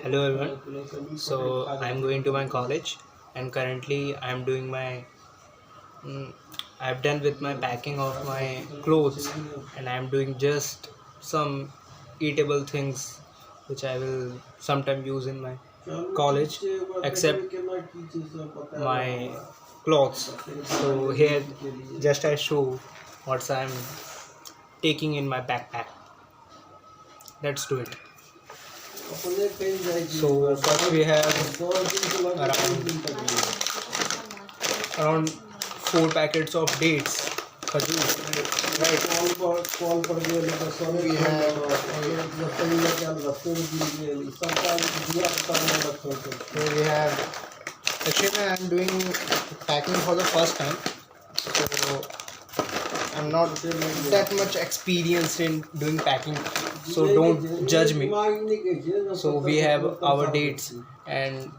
Hello everyone. So I'm going to my college, and currently I'm doing my. Mm, I've done with my packing of my clothes, and I'm doing just some eatable things, which I will sometime use in my college, except my clothes. So here, just I show what I'm taking in my backpack. Let's do it. So first we have around 4 packets of dates, khajur, right? We have here we have actually I'm doing packing for the first time, so I'm not that much experienced in doing packing, so don't judge me. So we have our dates, and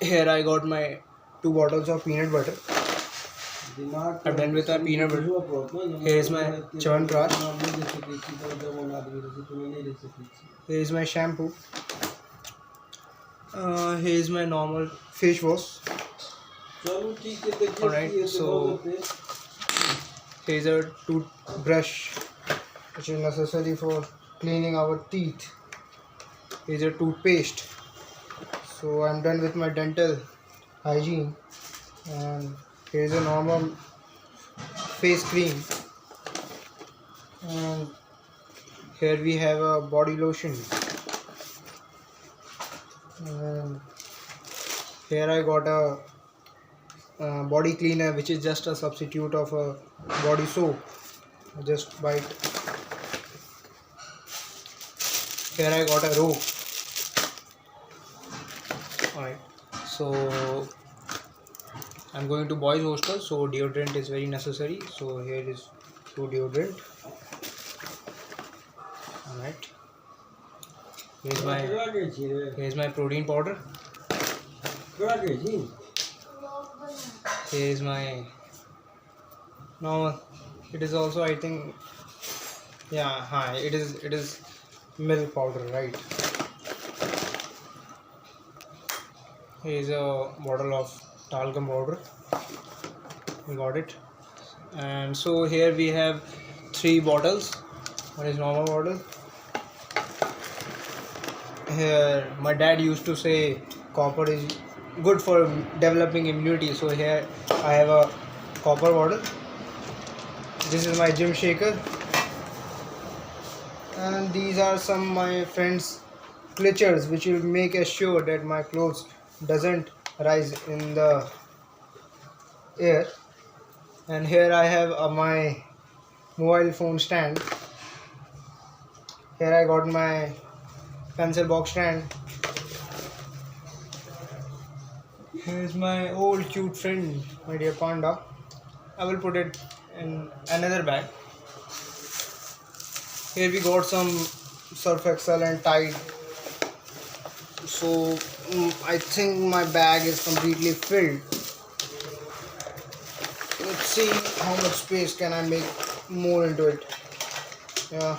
here I got my 2 bottles of peanut butter. I'm done with my peanut butter. Here is my Chyawanprash. Here is my shampoo. Here is my normal face wash. Alright, so here is a toothbrush which is necessary for cleaning our teeth. Here is a toothpaste. So I'm done with my dental hygiene, and here is a normal face cream, and here we have a body lotion, and here I got a body cleaner which is just a substitute of a body soap. Just bite. Here I got a rope. Alright, so I'm going to boys hostel, so deodorant is very necessary. So here is 2 deodorant. Alright, here's my protein powder. Here is my normal. It is also, I think, yeah, hi. It is milk powder, right? Here is a bottle of talcum powder. We got it. And so here we have 3 bottles. One is normal bottle. Here my dad used to say copper is good for developing immunity. So here I have a copper bottle. This is my gym shaker. And these are some my friends' clutchers which will make sure that my clothes doesn't rise in the air. And here I have my mobile phone stand. Here I got my pencil box stand. Here is my old cute friend, my dear panda. I will put it in another bag. Here we got some Surf Excel and Tide. So I think my bag is completely filled. Let's see how much space can I make more into it. Yeah.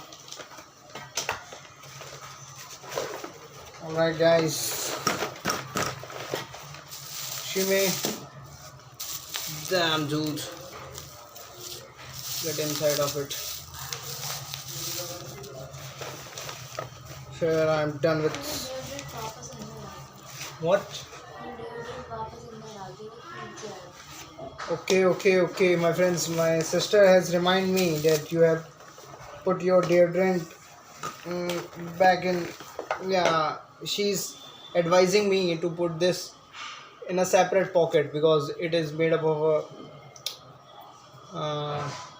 Alright guys. Shime. Damn dude. Get inside of it. Here I'm done with. What? Okay, my friends. My sister has reminded me that you have put your deodorant back in. Yeah, she's advising me to put this in a separate pocket because it is made up of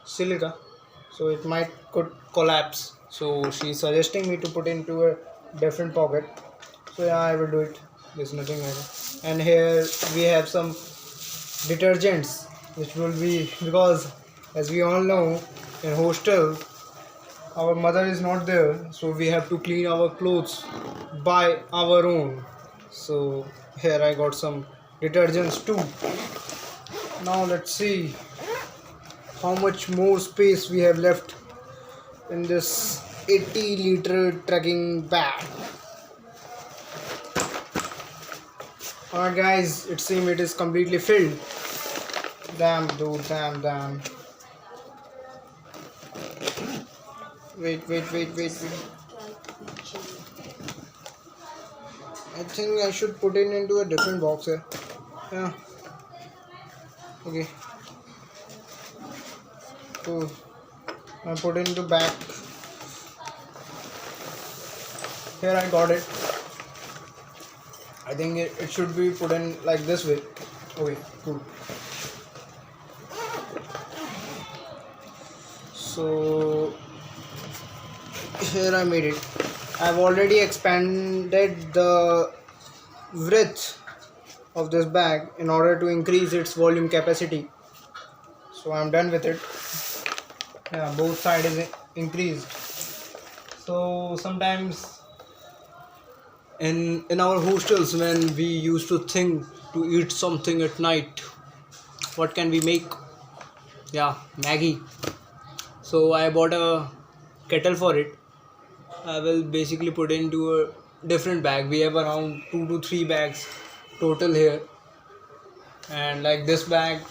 silica, so it could collapse. So she's suggesting me to put into a different pocket. So yeah, I will do it. There's nothing like that. And here we have some detergents which will be, because as we all know, in hostel our mother is not there, so we have to clean our clothes by our own. So here I got some detergents too. Now let's see how much more space we have left in this 80-liter trekking bag. Alright guys, it seems it is completely filled. Damn dude, damn. Wait. I think I should put it into a different box here. Yeah. Okay. So I put it into back. Here I got it. I think it should be put in like this way. Okay, cool. So here I made it. I've already expanded the width of this bag in order to increase its volume capacity. So I'm done with it. Yeah, both sides is increased. So sometimes in our hostels, when we used to think to eat something at night, what can we make? Yeah, Maggie. So I bought a kettle for it. I will basically put into a different bag. We have around 2 to 3 bags total here, and like this bag,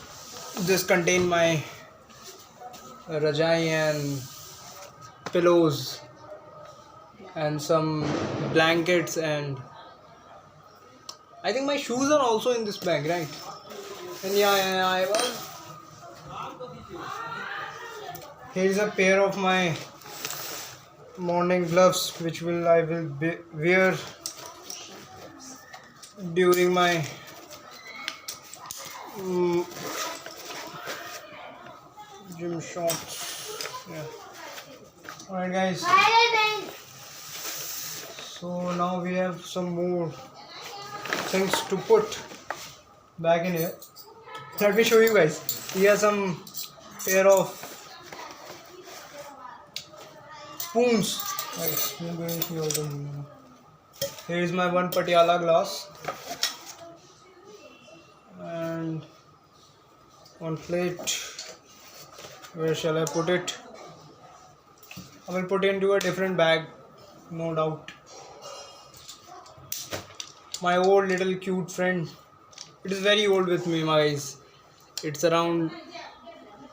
this contain my rajai and pillows and some blankets, and I think my shoes are also in this bag, right? And yeah, I was. Here is a pair of my morning gloves, which I will wear during my gym shorts. Yeah. Alright, guys. So now we have some more things to put back in here. Let me show you guys. Here are some pair of spoons. Here is my one Patiala glass and one plate. Where shall I put it? I will put it into a different bag, no doubt. My old little cute friend. It is very old with me, guys. It's around.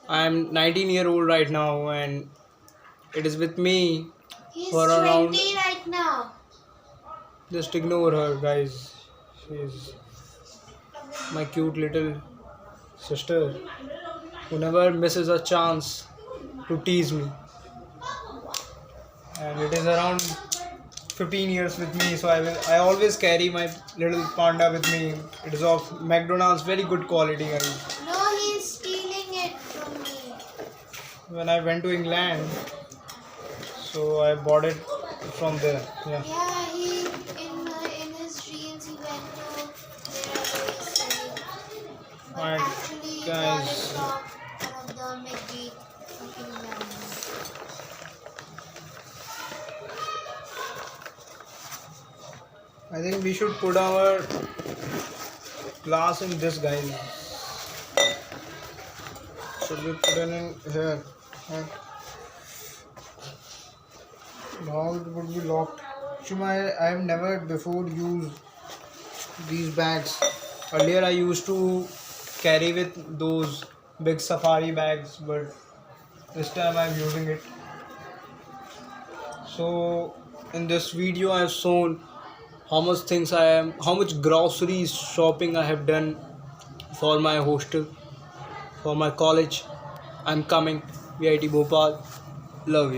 I am 19-year-old right now, and it is with me. He's for around 20 right now. Just ignore her, guys. She's my cute little sister who never misses a chance to tease me. And it is around 15 years with me, so I always carry my little panda with me. It is of McDonald's, very good quality, guys. No, he's stealing it from me. When I went to England, so I bought it from there. Yeah. Yeah, he in his dreams he went to there. But Alright, actually he got it from one of the McD of England. I think we should put our glass in this, guys. Should we put it in here? Now it would be locked. Shuma, I have never before used these bags. Earlier I used to carry with those big safari bags, but this time I am using it. So in this video I have shown how much groceries shopping I have done for my hostel, for my college. I'm coming, VIT Bhopal. Love you.